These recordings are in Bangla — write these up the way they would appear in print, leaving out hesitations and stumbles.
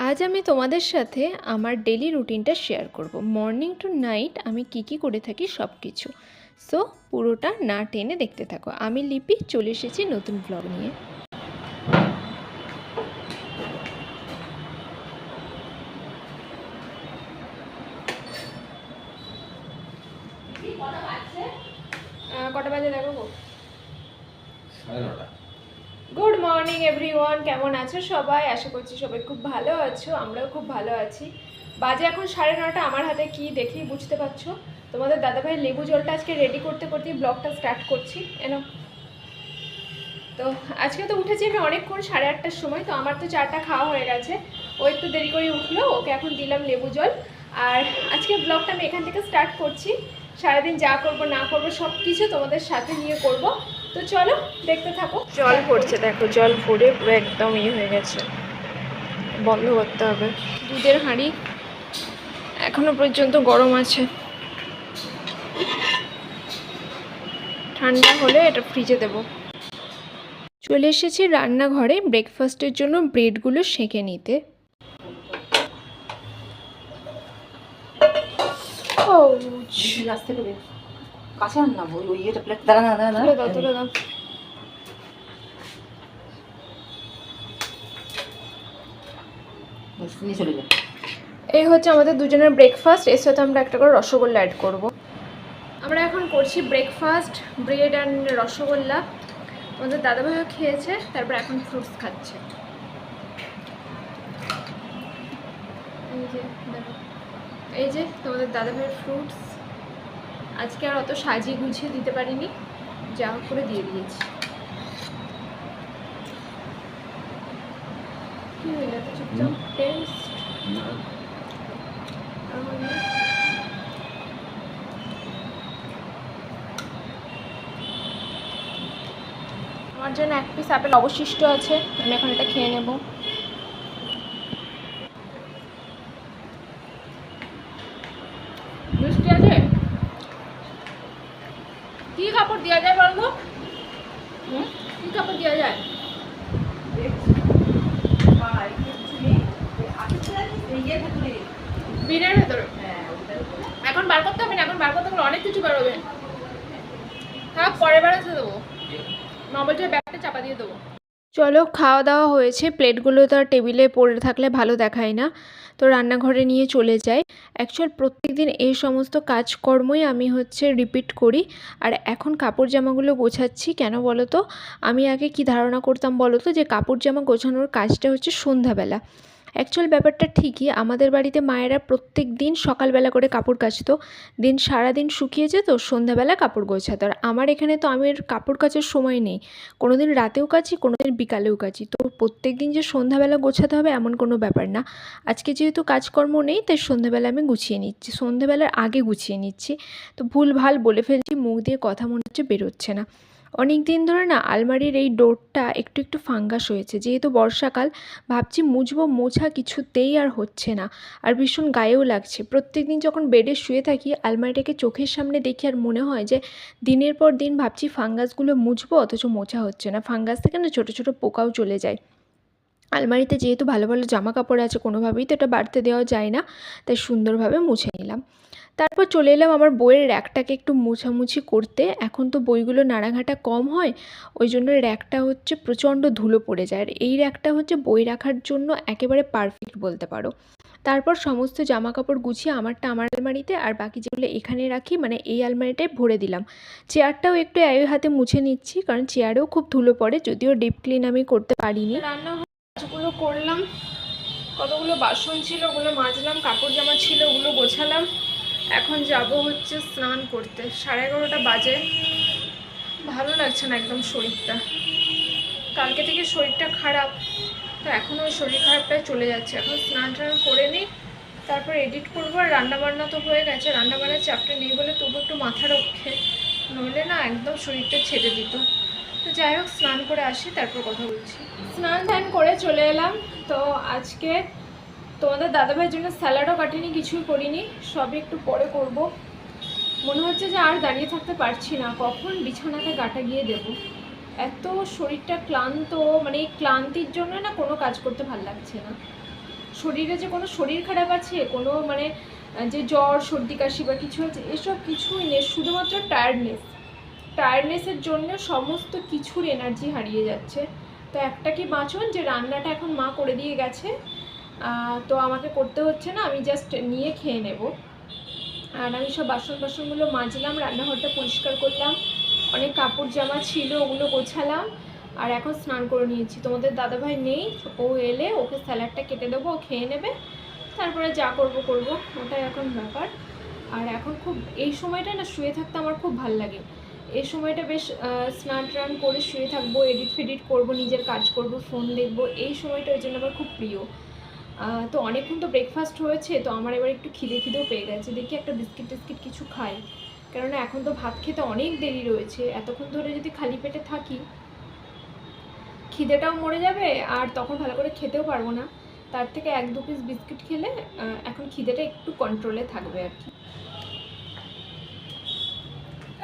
আজ আমি তোমাদের সাথে আমার ডেলি রুটিনটা শেয়ার করব। মর্নিং টু নাইট আমি কি করে থাকি সব কিছু। সো পুরোটা না টেনে দেখতে থাকো। আমি লিপি চলে এসেছি নতুন ব্লগ নিয়ে। কটা বাজে দেখো? গুড মর্নিং এভরিওয়ান, কেমন আছো সবাই? আশা করছি সবাই খুব ভালো আছো, আমরাও খুব ভালো আছি। বাজে এখন 9:30। আমার হাতে কি দেখেই বুঝতে পারছো। তোমাদের দাদাভাই লেবু জলটা আজকে রেডি করতে করতেই ব্লগটা স্টার্ট করছি। এনো তো আজকে তো উঠেছি আমি অনেকক্ষণ, 8:30টার সময়। তো আমার তো চাটা খাওয়া হয়ে গেছে, ও একটু দেরি করে উঠলো, ওকে এখন দিলাম লেবু জল। আর আজকে ব্লগটা আমি এখান থেকে স্টার্ট করছি। সারাদিন যা করব না করব সব কিছু তোমাদের সাথে নিয়ে করব। তো চলো দেখতে থাকো। জল পড়ছে দেখো, জল পড়ে পুরো একদম হয়ে গেছে, বন্ধ করতে হবে। দুধের হাঁড়ি এখনো পর্যন্ত গরম আছে, ঠান্ডা হলে এটা ফ্রিজে দেবো। চলে এসেছি রান্নাঘরে ব্রেকফাস্টের জন্য ব্রেডগুলো সেঁকে নিতে। এই হচ্ছে আমাদের দুজনের ব্রেকফাস্ট। এর সাথে আমরা একটা করে রসগোল্লা অ্যাড করব। আমরা এখন করছি ব্রেকফাস্ট, ব্রেড অ্যান্ড রসগোল্লা। আমাদের দাদাভাইও খেয়েছে, তারপর এখন ফ্রুটস খাচ্ছে। এই যে তোমাদের দাদাভাইয়ের ফ্রুটস। আজকে আর অত সাজিয়ে গুছিয়ে দিতে পারিনি, যা হোক করে দিয়ে দিয়েছি। কি হইল তো চুপচাপ টেস্ট? আমার জন্য এক পিস আপেল অবশিষ্ট আছে, আমি এখন এটা খেয়ে নেব। মিষ্টি আছে? কি কাপড় দেওয়া যায় বলবো? কি কাপড় দেওয়া যায়? বিনের ভেতরে এখন বার করতে হবে না, এখন বার করতে গেলে অনেক কিছু বেরোবে। হ্যাঁ, পরে বেড়াতে দেবো, মোবাইলটার ব্যাগটা চাপা দিয়ে দেবো। চলো, খাওয়া দাওয়া হয়েছে। প্লেটগুলো তো আর টেবিলে পড়ে থাকলে ভালো দেখায় না, তো রান্নাঘরে নিয়ে চলে যাই। অ্যাকচুয়াল প্রত্যেকদিন এই সমস্ত কাজকর্মই আমি রিপিট করি। আর এখন কাপড় জামাগুলো গোছাচ্ছি। কেন বলো তো? আমি আগে কি ধারণা করতাম বলো তো, যে কাপড় জামা গোছানোর কাজটা হচ্ছে সন্ধ্যাবেলা। অ্যাকচুয়াল ব্যাপারটা ঠিকই, আমাদের বাড়িতে মায়েরা প্রত্যেক দিন সকালবেলা করে কাপড় কাচতো, দিন সারাদিন শুকিয়ে যেত, সন্ধ্যাবেলা কাপড় গোছাতো। আর আমার এখানে তো আমি কাপড় কাচার সময় নেই, কোনো দিন রাতেও কাচি, কোনো দিন বিকালেও কাচি। তো প্রত্যেক দিন যে সন্ধ্যাবেলা গোছাতে হবে এমন কোনো ব্যাপার না। আজকে যেহেতু কাজকর্ম নেই, তাই সন্ধ্যাবেলা আমি গুছিয়ে নিচ্ছি, সন্ধ্যাবেলার আগে গুছিয়ে নিচ্ছি। তো ভুল ভাল বলে ফেলছি, মুখ দিয়ে কথা মনে হচ্ছে বেরোচ্ছে না। অনেক দিন ধরে না আলমারির এই ডোরটা একটু একটু ফাঙ্গাস হয়েছে। যেহেতু বর্ষাকাল, ভাবছি মুছবো, মোছা কিছুতেই আর হচ্ছে না, আর ভীষণ গায়েও লাগছে। প্রত্যেক দিন যখন বেডে শুয়ে থাকি, আলমারিটাকে চোখের সামনে দেখি আর মনে হয় যে দিনের পর দিন ভাবছি ফাঙ্গাসগুলো মুছবো, অথচ মোছা হচ্ছে না। ফাঙ্গাস থেকে না ছোটো ছোটো পোকাও চলে যায়। আলমারিতে যেহেতু ভালো ভালো জামা কাপড় আছে, কোনোভাবেই তো এটা বাড়তে দেওয়া যায় না, তাই সুন্দরভাবে মুছে নিলাম। তারপর চলে এলাম আমার বইয়ের র্যাকটাকে একটু মোছামুছি করতে। এখন তো বইগুলো নাড়াঘাটা কম হয়, ওই জন্য র্যাকটা প্রচণ্ড ধুলো পড়ে যায়। আর এই র্যাকটা বই রাখার জন্য একেবারে পারফেক্ট বলতে পারো। তারপর সমস্ত জামা কাপড় গুছিয়ে আমারটা আমার আলমারিতে, আর বাকি যেগুলো এখানে রাখি, মানে এই আলমারিটায় ভরে দিলাম। চেয়ারটাও একটু এই হাতে মুছে নিচ্ছি, কারণ চেয়ারেও খুব ধুলো পড়ে, যদিও ডিপ ক্লিন আমি করতে পারিনি। রান্নাগুলো করলাম, কতগুলো বাসন ছিল ওগুলো মাজলাম, কাপড় জামা ছিল ওগুলো গোছালাম। এখন যাব স্নান করতে। 11:30 বাজে। ভালো লাগছে না একদম শরীরটা, কালকে থেকে শরীরটা খারাপ, তো এখনও ওই শরীর খারাপটাই চলে যাচ্ছে। এখন স্নান টান করে নিই, তারপর এডিট করবো। আর রান্নাবান্না তো হয়ে গেছে, রান্নাবান্নার চাপটা নেই বলে তবু একটু মাথা রক্ষে, নইলে না একদম শরীরটা ছেড়ে দিত। তো যাই হোক, স্নান করে আসি, তারপর কথা বলছি। স্নান ধ্যান করে চলে এলাম। তো আজকে তোমাদের দাদাভাইয়ের জন্য স্যালাডও কাটিনি, কিছুই করিনি, সবই একটু পরে করব। মনে হচ্ছে যে আর দাঁড়িয়ে থাকতে পারছি না, কখন বিছানাতে গাটা গিয়ে দেব। এত শরীরটা ক্লান্ত, মানে এই ক্লান্তির জন্য না কোনো কাজ করতে ভালো লাগছে না। শরীরে যে কোনো শরীর খারাপ আছে, কোনো মানে যে জ্বর সর্দি কাশি বা কিছু আছে, এসব কিছুই নেই, শুধুমাত্র টায়ার্ডনেসের জন্য সমস্ত কিছুর এনার্জি হারিয়ে যাচ্ছে। তো একটা কি বাঁচন যে রান্নাটা এখন মা করে দিয়ে গেছে, তো আমাকে করতে হচ্ছে না, আমি জাস্ট নিয়ে খেয়ে নেব। আর আমি সব বাসনগুলো মাজলাম, রান্নাঘরটা পরিষ্কার করলাম, অনেক কাপড় জামা ছিল ওগুলো গোছালাম, আর এখন স্নান করে নিয়েছি। তোমাদের দাদাভাই নেই, ও এলে ওকে স্যালাডটা কেটে দেবো, ও খেয়ে নেবে, তারপরে যা করবো ওটাই এখন ব্যাপার। আর এখন খুব এই সময়টা না শুয়ে থাকতে আমার খুব ভাল লাগে। এই সময়টা বেশ স্নান টান করে শুয়ে থাকবো, এডিট ফেডিট করবো, নিজের কাজ করব, ফোন দেখবো, এই সময়টা ওই জন্য আমার খুব প্রিয়। তো অনেকক্ষণ তো ব্রেকফাস্ট হয়েছে, তো আমার এবার একটু খিদেও পেয়ে গেছে, দেখি একটা বিস্কিট টিস্কিট কিছু খাই, কেননা এখন তো ভাত খেতে অনেক দেরি রয়েছে। এতক্ষণ ধরে যদি খালি পেটে থাকি খিদেটাও মরে যাবে, আর তখন ভালো করে খেতেও পারবো না। তার থেকে 1-2 পিস বিস্কিট খেলে এখন খিদেটা একটু কন্ট্রোলে থাকবে আর কি।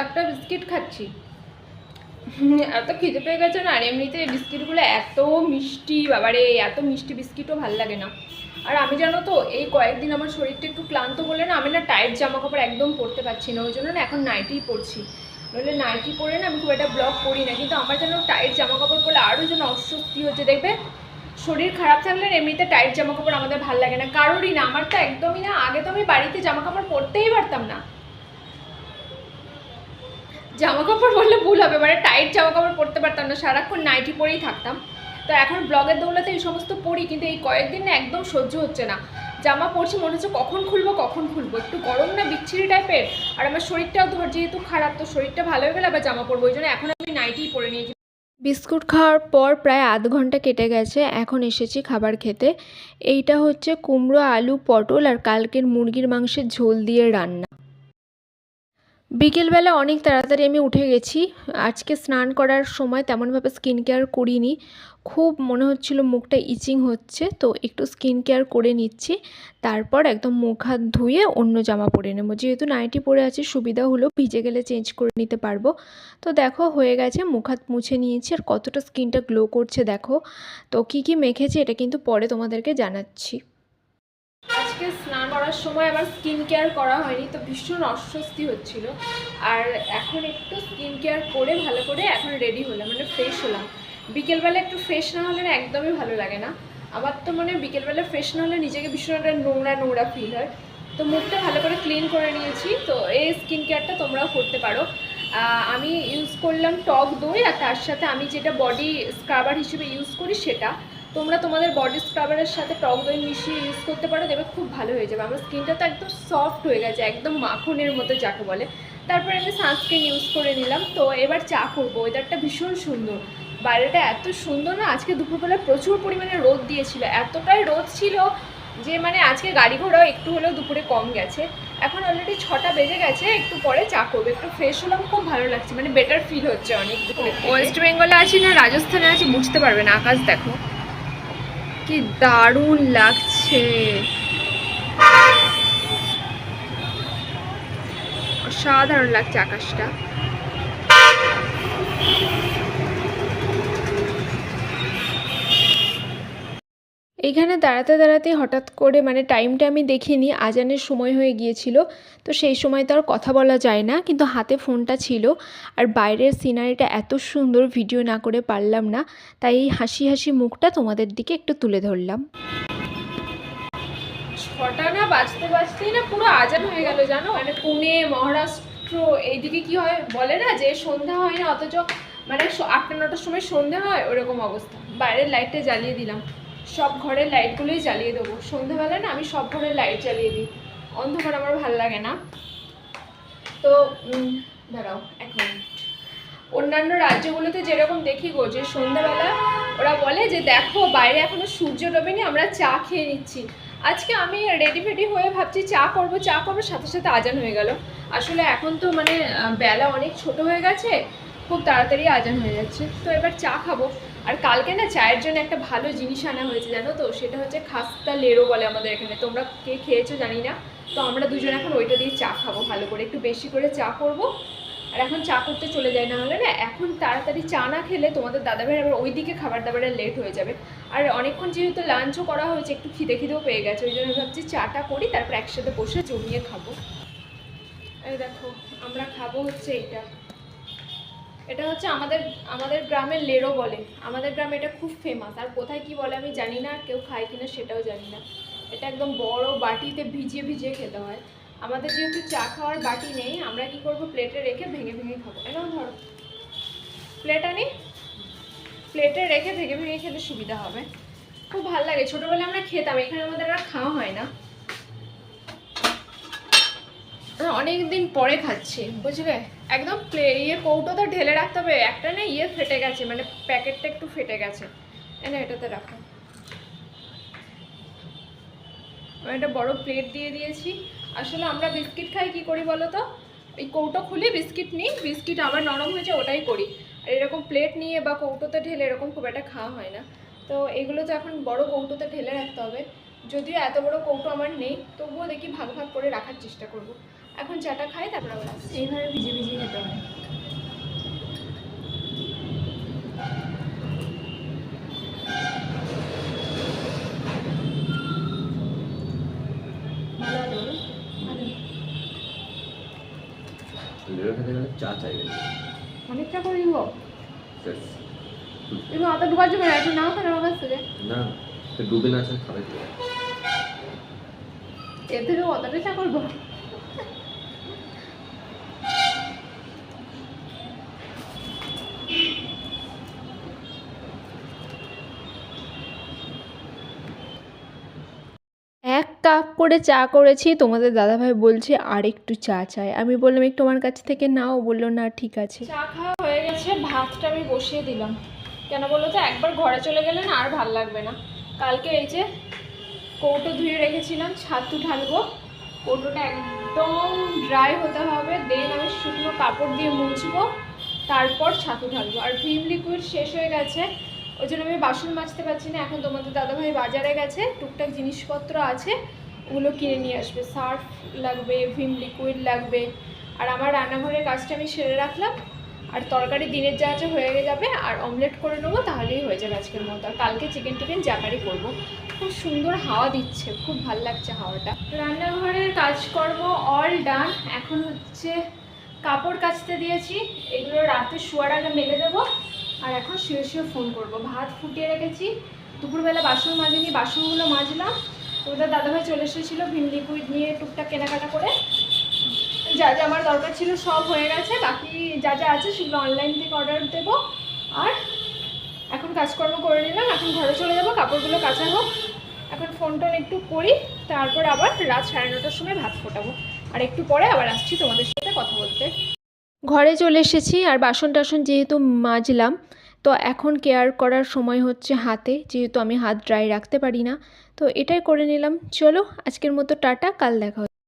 একটা বিস্কিট খাচ্ছি, এত খিদে পেয়ে গেছে না। আর এমনিতে এই বিস্কিটগুলো এত মিষ্টি, বাবারে এত মিষ্টি বিস্কিটও ভাল লাগে না। আর আমি জানো তো এই কয়েকদিন আমার শরীরটা একটু ক্লান্ত বলে না, আমি না টাইট জামা কাপড় একদম পরতে পারছি না, ওই জন্য না এখন নাইটিই পরছি। নইলে নাইটি পরে না আমি খুব একটা ব্লগ করি না, কিন্তু আমার যেন টাইট জামা কাপড় পরলে আরও যেন অস্বস্তি হচ্ছে। দেখবে শরীর খারাপ থাকলে এমনিতে টাইট জামা কাপড় আমাদের ভাল লাগে না, কারোরই না, আমার তো একদমই না। আগে তো আমি বাড়িতে জামা কাপড় পরতেই পারতাম না, জামা কাপড় বললে ভুল হবে, মানে টাইট জামা কাপড় পরতে পারতাম না, সারাক্ষণ নাইটি পরেই থাকতাম। তো এখন ব্লগের দৌলতে এই সমস্ত পরি, কিন্তু এই কয়েকদিন না একদম সহ্য হচ্ছে না, জামা পরছি মনে হচ্ছে কখন খুলবো, একটু গরম না বিচ্ছিরি টাইপের। আর আমার শরীরটাও ধর যেহেতু খারাপ, তো শরীরটা ভালো হয়ে গেলে আবার জামা পরবো, ওই জন্য এখন আমি নাইটিই পরে নিয়েছি। বিস্কুট খাওয়ার পর প্রায় আধ ঘন্টা কেটে গেছে, এখন এসেছি খাবার খেতে। এইটা হচ্ছে কুমড়ো, আলু, পটল আর কালকের মুরগির মাংসের ঝোল দিয়ে রান্না। বিকেলবেলা অনেক তাড়াতাড়ি আমি উঠে গেছি, আজকে স্নান করার সময় তেমনভাবে স্কিন কেয়ার করিনি, খুব মনে হচ্ছিল মুখটা ইচিং হচ্ছে, তো একটু স্কিন কেয়ার করে নিচ্ছি, তারপর একদম মুখ হাত ধুয়ে অন্য জামা পরে নেবো। যেহেতু নাইটি পরে আছি সুবিধা হলো, ভিজে গেলে চেঞ্জ করে নিতে পারবো। তো দেখো হয়ে গেছে, মুখ হাত মুছে নিয়েছি, আর কতটা স্কিনটা গ্লো করছে দেখো। তো কী মেখেছি এটা কিন্তু পরে তোমাদেরকে জানাচ্ছি। আজকে স্নান করার সময় আমার স্কিন কেয়ার করা হয়নি, তো ভীষণ অস্বস্তি হচ্ছিল। আর এখন একটু স্কিন কেয়ার করে ভালো করে এখন রেডি হলাম, মানে ফ্রেশ হলাম। বিকেলবেলা একটু ফ্রেশ না হলে না একদমই ভালো লাগে না, আমার তো মানে বিকেলবেলা ফ্রেশ না হলে নিজেকে ভীষণ একটা নোংরা ফিল হয়। তো মুখটা ভালো করে ক্লিন করে নিয়েছি, তো এই স্কিন কেয়ারটা তোমরাও করতে পারো। আমি ইউজ করলাম টক দই, আর তার সাথে আমি যেটা বডি স্ক্রাবার হিসেবে ইউজ করি সেটা, তোমরা তোমাদের বডি স্ক্রাবারের সাথে টক দই মিশিয়ে ইউজ করতে পারো, দেখবে খুব ভালো হয়ে যাবে। আমার স্কিনটা তো একদম সফট হয়ে গেছে, একদম মাখনের মতো যাকে বলে। তারপরে আমি সানস্ক্রিন ইউজ করে নিলাম। তো এবার চা করবো, ওয়েদারটা ভীষণ সুন্দর, বাইরেটা এত সুন্দর না। আজকে দুপুরবেলা প্রচুর পরিমাণে রোদ দিয়েছিল, এতটাই রোদ ছিল যে মানে আজকে গাড়ি ঘোড়াও একটু হলেও দুপুরে কম গেছে। এখন অলরেডি 6টা বেজে গেছে, একটু পরে চা করবো, একটু ফ্রেশ হলাম, খুব ভালো লাগছে, মানে বেটার ফিল হচ্ছে অনেক। ওয়েস্ট বেঙ্গলে আছি না রাজস্থানে আছি বুঝতে পারবে না, আকাশ দেখো কি দারুণ লাগছে, অসাধারণ লাগছে আকাশটা। এইখানে দাঁড়াতে হঠাৎ করে মানে টাইমটা আমি দেখিনি, আজানের সময় হয়ে গিয়েছিল, তো সেই সময় তো আর কথা বলা যায় না, কিন্তু হাতে ফোনটা ছিল, আর বাইরের সিনারিটা এত সুন্দর ভিডিও না করে পারলাম না, তাই এই হাসি মুখটা তোমাদের দিকে একটু তুলে ধরলাম। 6টা না বাজতেই না পুরো আজান হয়ে গেল জানো। মানে পুনে, মহারাষ্ট্র এইদিকে কি হয় বলে না যে সন্ধ্যা হয় না, অথচ মানে 8টা-9টার সময় সন্ধ্যা হয়, ওরকম অবস্থা। বাইরের লাইটটা জ্বালিয়ে দিলাম, সব ঘরের লাইটগুলোই জ্বালিয়ে দেবো সন্ধ্যাবেলায় না, আমি সব ঘরের লাইট জ্বালিয়ে দিই, অন্ধকার আমার ভালো লাগে না। তো দাঁড়াও এক মিনিট। অন্যান্য রাজ্যগুলোতে যেরকম দেখি গো যে সন্ধ্যাবেলা ওরা বলে যে দেখো বাইরে এখনো সূর্য ডোবেনি, আমরা চা খেয়ে নিচ্ছি। আজকে আমি রেডি ফেডি হয়ে ভাবছি চা করবো, সাথে আজান হয়ে গেল। আসলে এখন তো মানে বেলা অনেক ছোট হয়ে গেছে, খুব তাড়াতাড়ি আজান হয়ে যাচ্ছে। তো এবার চা খাবো। আর কালকে না চায়ের জন্য একটা ভালো জিনিস আনা হয়েছে জানো তো, সেটা হচ্ছে খাস্তা লেরো বলে আমাদের এখানে, তোমরা কে খেয়েছো জানি না। তো আমরা দুজন এখন ওইটা দিয়ে চা খাবো, ভালো করে একটু বেশি করে চা করবো, আর এখন চা করতে চলে যায়, না হলে না এখন তাড়াতাড়ি চা না খেলে তোমাদের দাদাভাইয়ের আবার ওইদিকে খাবার দাবারের লেট হয়ে যাবে। আর অনেকক্ষণ যেহেতু লাঞ্চও করা হয়েছে, একটু খিদেও পেয়ে গেছে, ওই জন্য ভাবছি চাটা করি, তারপর একসাথে বসে জমিয়ে খাবো। এই দেখো আমরা খাবো হচ্ছে এইটা, এটা হচ্ছে আমাদের গ্রামের লেরো বলে, আমাদের গ্রামে এটা খুব ফেমাস। আর কোথায় কি বলে আমি জানি না, কেউ খায় কিনা সেটাও জানি না। এটা একদম বড় বাটিতে ভিজিয়ে ভিজিয়ে খেতে হয়। আমাদের যেহেতু চা খাওয়ার বাটি নেই, আমরা কি করব, প্লেটে রেখে ভেঙে ভেঙে খাবো। এরকম ধরো প্লেট আনি, প্লেটে রেখে ভেঙে ভেঙে খেতে সুবিধা হবে, খুব ভালো লাগে। ছোটোবেলায় আমরা খেতাম, এখানে আমাদের আর খাওয়া হয় না, অনেক দিন পরে খাচ্ছি, বুঝলে। একদম কৌটোতে ঢেলে রাখতে হবে, একটা না ফেটে গেছে, মানে প্যাকেটটা একটু ফেটে গেছে, না এটাতে রাখো। আমি একটা বড় প্লেট দিয়ে দিয়েছি। আসলে আমরা বিস্কিট খাই, কি করি বলো তো, এই কৌটো খুলে বিস্কিট নিই, বিস্কিট আবার নরম হয়েছে ওটাই করি। আর এরকম প্লেট নিয়ে বা কৌটোতে ঢেলে এরকম খুব একটা খাওয়া হয় না। তো এগুলো তো এখন বড় কৌটোতে ঢেলে রাখতে হবে। যদিও এত বড় কৌটো আমার নেই, তবুও দেখি ভাগ ভাগ করে রাখার চেষ্টা করব। এখন চাটা খাই, তারপর আবার এইভাবে ভিজে ভিজে খেতে হয়। অনেকটা করে দিব, তুমি অত ডুবার যাবে না, একটু নাও তো আমার কাছ থেকে। না ডুবে না আছে খাবে, এর থেকে অতটা চা করবো। এক কাপ করে চা করেছি, তোমাদের দাদাভাই বলছে আর একটু চা চাই। আমি বললাম একটু আমার কাছ থেকে নাও, বললো না ঠিক আছে। চা খাওয়া হয়ে গেছে, ভাতটা আমি বসিয়ে দিলাম। কেন বলো তো, একবার ঘরে চলে গেলে না আর ভাল লাগবে না। কালকে এই যে কৌটো ধুয়ে রেখেছিলাম, ছাতু ঢালবো, কৌটোটা একদম ড্রাই হতে হবে, দেন আমি শুকনো কাপড় দিয়ে মুছবো, তারপর ছাতু ঢালবো। আর ভিম লিকুইড শেষ হয়ে গেছে, ওই জন্য আমি বাসন মাজতে পারছি না। এখন তোমাদের দাদাভাই বাজারে গেছে, টুকটাক জিনিসপত্র আছে, ওগুলো কিনে নিয়ে আসবে। সার্ফ লাগবে, ভিম লিকুইড লাগবে। আর আমার রান্নাঘরের কাজটা আমি সেরে রাখলাম, আর তরকারি দিনের যা যা হয়ে যাবে, আর অমলেট করে নেবো, তাহলেই হয়ে যাবে আজকের মতো। আর কালকে চিকেন টিকেন জাকারি করবো। খুব সুন্দর হাওয়া দিচ্ছে, খুব ভালো লাগছে হাওয়াটা। রান্নাঘরের কাজকর্ম অল ডান। এখন হচ্ছে কাপড় কাচতে দিয়েছি, এগুলো রাতে শোয়ার আগে মেলে দেবো। আর এখন শুয়ে শুয়ে ফোন করব। ভাত ফুটিয়ে রেখেছি, দুপুরবেলা বাসন মাজিনি, বাসনগুলো মাজলাম। ওদের দাদাভাই চলে এসেছিলো ভিম লিকুইড নিয়ে, টুকটাক কেনাকাটা করে। যা যা আমার দরকার ছিল সব হয়ে গেছে, বাকি যা যা আছে সেগুলো অনলাইন থেকে অর্ডার দেবো। আর এখন কাজকর্ম করে নিলাম, এখন ঘরে চলে যাব, কাপড়গুলো কাচা হোক। এখন ফোন টোন একটু করি, তারপর আবার রাত 9:30টার সময় ভাত ফোটাবো। আর একটু পরে আবার আসছি তোমাদের সাথে কথা বলতে। ঘরে চলে এসেছি, আর বাসন টাসন যেহেতু মাজলাম, তো এখন কেয়ার করার সময় হচ্ছে হাতে, যেহেতু আমি হাত ড্রাই রাখতে পারি না, তো এটাই করে নিলাম। চলো আজকের মতো টাটা, কাল দেখা।